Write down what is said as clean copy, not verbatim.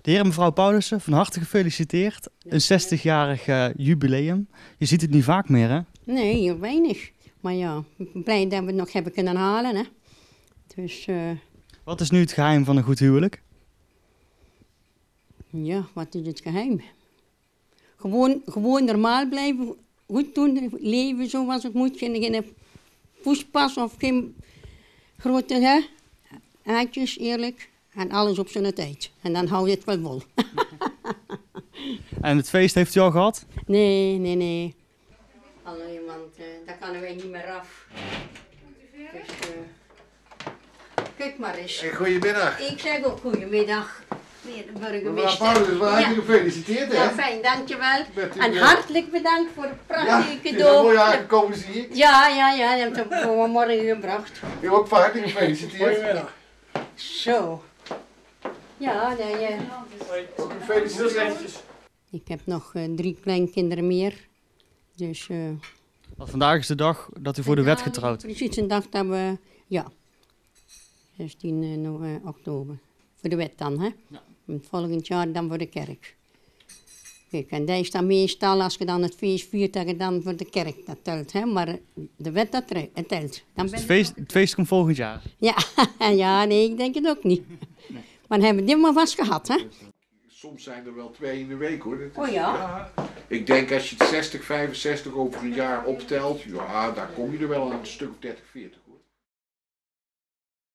De heer en mevrouw Paulussen, van harte gefeliciteerd. Een 60-jarig jubileum. Je ziet het niet vaak meer, hè? Nee, heel weinig. Maar ja, ik ben blij dat we het nog hebben kunnen halen. Hè. Dus Wat is nu het geheim van een goed huwelijk? ja, wat is het geheim? Gewoon normaal blijven, goed doen, leven zoals het moet. Geen poespas of geen grote uitjes, eerlijk. En alles op zijn tijd. En dan hou je het wel vol. En het feest heeft u al gehad? Nee. Allee, want daar kunnen wij niet meer af. Dus, kijk maar eens. Goedemiddag. Ik zeg ook goedemiddag, meneer de Mevrouw burgemeester. Paulus, we hebben je gefeliciteerd, hè? Ja, fijn, dankjewel. Met uw, En hartelijk bedankt voor het Ja, prachtige het is een cadeau. mooi aangekomen, zie ik. Ja, je hebt hem vanmorgen gebracht. U ook van harte gefeliciteerd. Goedemiddag. Zo. Ja, nee, Ook gefeliciteerd. ik heb nog 3 kleinkinderen meer. Dus, Want vandaag is de dag dat u voor de wet getrouwd. Precies een dag dat we, ja, 16 oktober. Voor de wet dan, hè? Ja. En volgend jaar dan voor de kerk. Kijk, en dat is dan meestal, als je dan het feest viert, dat je dan voor de kerk dat telt, hè? Maar de wet dat telt. Dan ben Het feest komt volgend jaar. Ja, ja, nee, ik denk het ook niet. Maar dan hebben we dit maar vast gehad, hè? Soms zijn er wel 2 in de week, hoor. Dat is, Oh ja? Ik denk als je het 60, 65 over een jaar optelt, ja, daar kom je er wel aan een stuk of 30, 40.